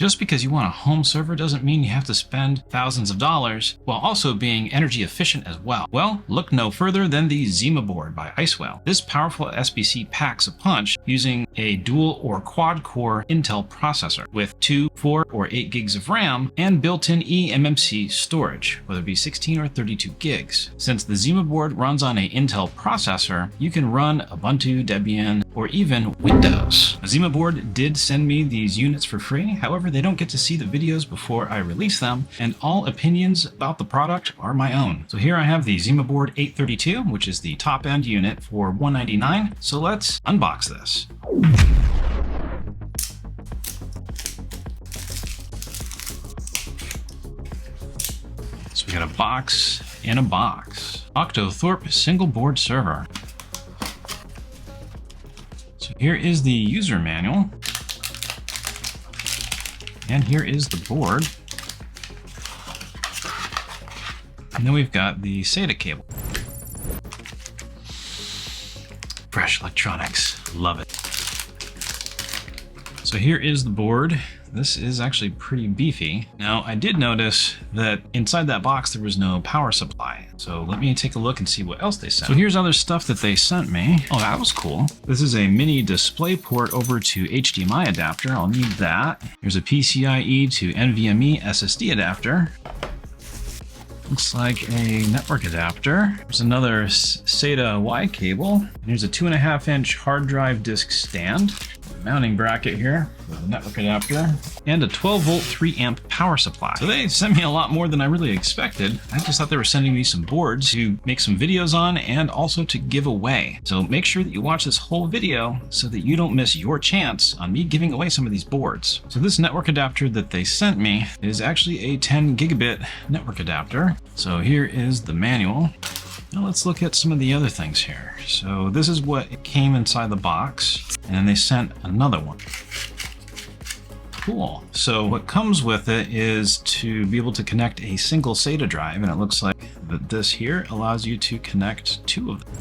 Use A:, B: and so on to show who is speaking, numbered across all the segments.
A: Just because you want a home server doesn't mean you have to spend thousands of dollars while also being energy efficient as well. Well, look no further than the Zima Board by Icewell. This powerful SBC packs a punch using a dual or quad core Intel processor with 2, 4, or 8 gigs of RAM and built-in eMMC storage, whether it be 16 or 32 gigs. Since the Zima Board runs on an Intel processor, you can run Ubuntu, Debian, or even Windows. Zima Board did send me these units for free. However, they don't get to see the videos before I release them, and all opinions about the product are my own. So here I have the Zima Board 832, which is the top end unit for $199. So let's unbox this. So we got a box in a box. Octothorpe single board server. So here is the user manual. And here is the board. And then we've got the SATA cable. Fresh electronics, love it. So here is the board. This is actually pretty beefy. Now, I did notice that inside that box there was no power supply. So let me take a look and see what else they sent. So here's other stuff that they sent me. Oh, that was cool. This is a mini display port over to HDMI adapter. I'll need that. Here's a PCIe to NVMe SSD adapter. Looks like a network adapter. There's another SATA Y cable. And here's a 2.5-inch hard drive disk stand. Mounting bracket here for the network adapter, and a 12-volt 3-amp power supply. So they sent me a lot more than I really expected. I just thought they were sending me some boards to make some videos on and also to give away. So make sure that you watch this whole video so that you don't miss your chance on me giving away some of these boards. So this network adapter that they sent me is actually a 10 gigabit network adapter. So here is the manual. Now let's look at some of the other things here. So this is what came inside the box, and then they sent another one. Cool. So what comes with it is to be able to connect a single SATA drive, and it looks like that this here allows you to connect 2 of them.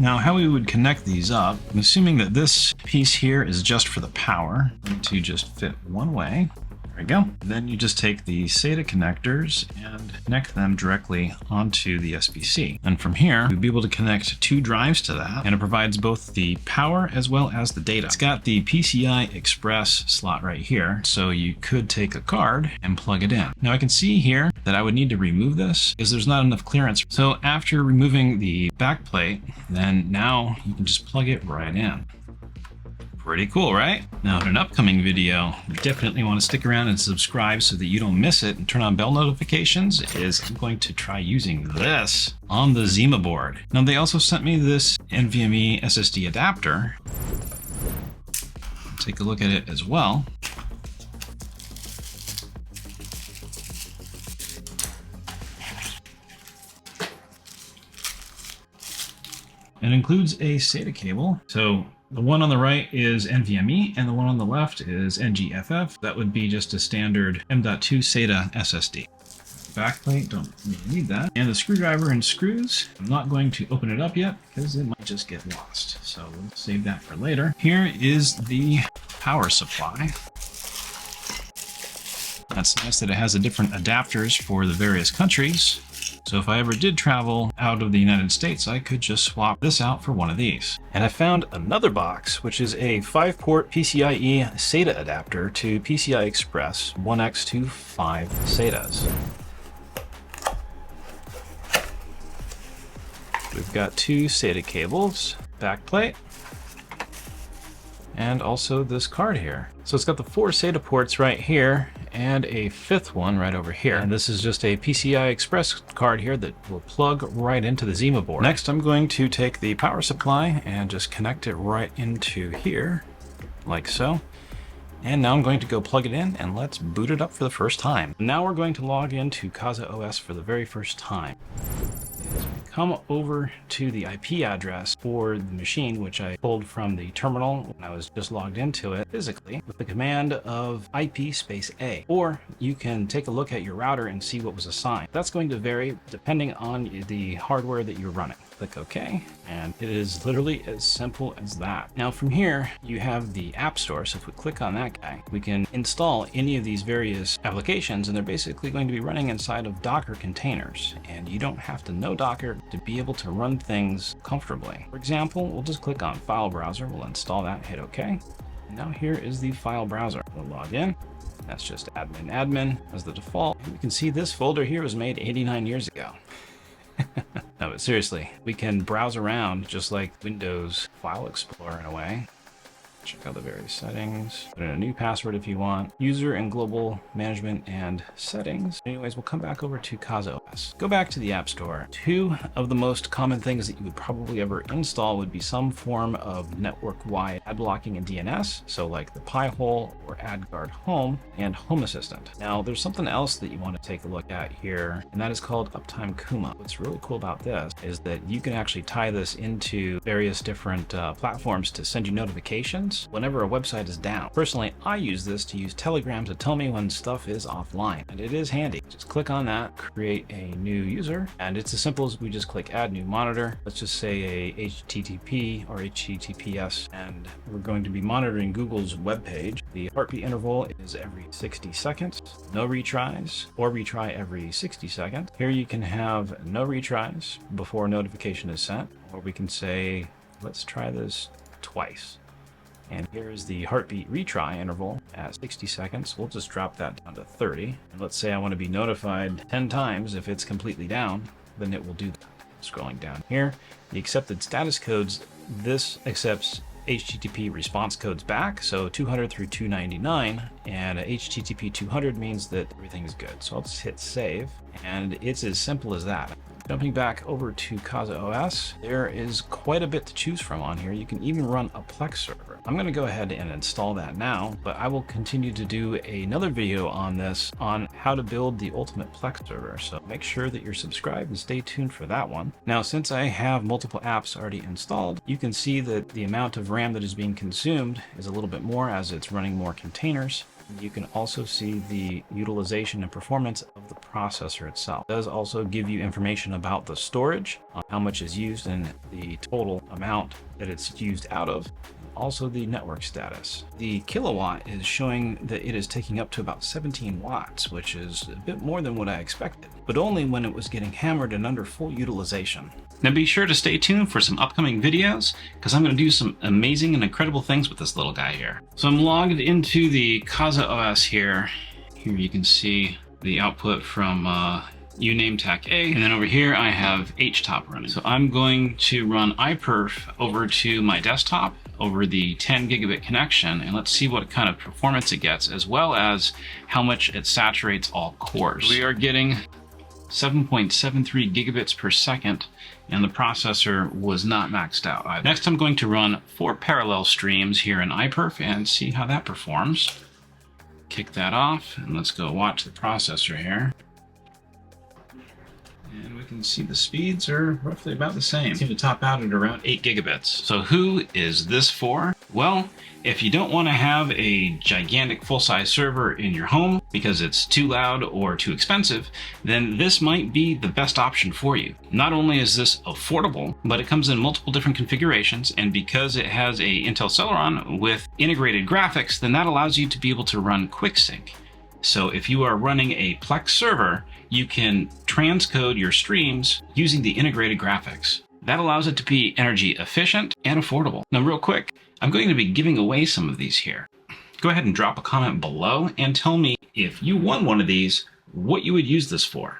A: Now, how we would connect these up, I'm assuming that this piece here is just for the power, to just fit one way. There we go. Then you just take the SATA connectors and connect them directly onto the SBC. And from here, you'll be able to connect 2 drives to that, and it provides both the power as well as the data. It's got the PCI Express slot right here, so you could take a card and plug it in. Now I can see here that I would need to remove this because there's not enough clearance. So after removing the back plate, then now you can just plug it right in. Pretty cool, right? Now, in an upcoming video, you definitely want to stick around and subscribe so that you don't miss it and turn on bell notifications, is I'm going to try using this on the Zima board. Now, they also sent me this NVMe SSD adapter. Take a look at it as well. It includes a SATA cable. So the one on the right is NVMe, and the one on the left is NGFF. That would be just a standard M.2 SATA SSD. Backplate, don't really need that. And the screwdriver and screws, I'm not going to open it up yet because it might just get lost. So we'll save that for later. Here is the power supply. That's nice that it has the different adapters for the various countries. So if I ever did travel out of the United States, I could just swap this out for one of these. And I found another box, which is a 5-port PCIe SATA adapter to PCI Express 1X to 5 SATAs. We've got 2 SATA cables, backplate, and also this card here. So it's got the 4 SATA ports right here and a 5th one right over here. And this is just a PCI Express card here that will plug right into the Zima board. Next, I'm going to take the power supply and just connect it right into here, like so. And now I'm going to go plug it in and let's boot it up for the first time. Now we're going to log into Kazaa OS for the very first time. Come over to the IP address for the machine, which I pulled from the terminal when I was just logged into it physically with the command of IP space A. Or you can take a look at your router and see what was assigned. That's going to vary depending on the hardware that you're running. Click OK, and it is literally as simple as that. Now from here, you have the App Store. So if we click on that guy, we can install any of these various applications, and they're basically going to be running inside of Docker containers. And you don't have to know Docker to be able to run things comfortably. For example, we'll just click on File Browser. We'll install that, hit OK. And now here is the file browser. We'll log in. That's just admin as the default. And we can see this folder here was made 89 years ago. No, but seriously, we can browse around just like Windows File Explorer in a way. Check out the various settings. Put in a new password if you want. User and global management and settings. Anyways, we'll come back over to Kazaa OS. Go back to the App Store. Two of the most common things that you would probably ever install would be some form of network-wide ad blocking and DNS. So like the Pi-hole or AdGuard Home and Home Assistant. Now there's something else that you want to take a look at here, and that is called Uptime Kuma. What's really cool about this is that you can actually tie this into various different platforms to send you notifications whenever a website is down. Personally, I use this to use Telegram to tell me when stuff is offline, and it is handy. Just click on that, create a new user, and it's as simple as we just click add new monitor. Let's just say a HTTP or HTTPS, and we're going to be monitoring Google's web page. The heartbeat interval is every 60 seconds, no retries, or retry every 60 seconds. Here you can have no retries before a notification is sent, or we can say, let's try this twice. And here's the heartbeat retry interval at 60 seconds. We'll just drop that down to 30. And let's say I want to be notified 10 times if it's completely down, then it will do that. Scrolling down here, the accepted status codes, this accepts HTTP response codes back, so 200 through 299, and HTTP 200 means that everything is good. So I'll just hit save, and it's as simple as that. Jumping back over to Kazaa OS, there is quite a bit to choose from on here. You can even run a Plex server. I'm going to go ahead and install that now, but I will continue to do another video on this, on how to build the ultimate Plex server. So make sure that you're subscribed and stay tuned for that one. Now, since I have multiple apps already installed, you can see that the amount of RAM that is being consumed is a little bit more as it's running more containers. You can also see the utilization and performance of the processor itself. It does also give you information about the storage, how much is used, and the total amount that it's used out of. Also the network status. The kilowatt is showing that it is taking up to about 17 watts, which is a bit more than what I expected, but only when it was getting hammered and under full utilization. Now be sure to stay tuned for some upcoming videos, because I'm going to do some amazing and incredible things with this little guy here. So I'm logged into the Kazaa OS here. Here you can see the output from uname tac A, and then over here I have htop running. So I'm going to run iPerf over to my desktop over the 10 gigabit connection, and let's see what kind of performance it gets, as well as how much it saturates all cores. We are getting 7.73 gigabits per second, and the processor was not maxed out either. Next, I'm going to run 4 parallel streams here in iPerf and see how that performs. Kick that off, and let's go watch the processor here. And we can see the speeds are roughly about the same. Seem to top out at around 8 gigabits. So who is this for? Well, if you don't want to have a gigantic full-size server in your home because it's too loud or too expensive, then this might be the best option for you. Not only is this affordable, but it comes in multiple different configurations, and because it has a Intel Celeron with integrated graphics, then that allows you to be able to run QuickSync. So if you are running a Plex server, you can transcode your streams using the integrated graphics. That allows it to be energy efficient and affordable. Now, real quick, I'm going to be giving away some of these here. Go ahead and drop a comment below and tell me if you won one of these, what you would use this for.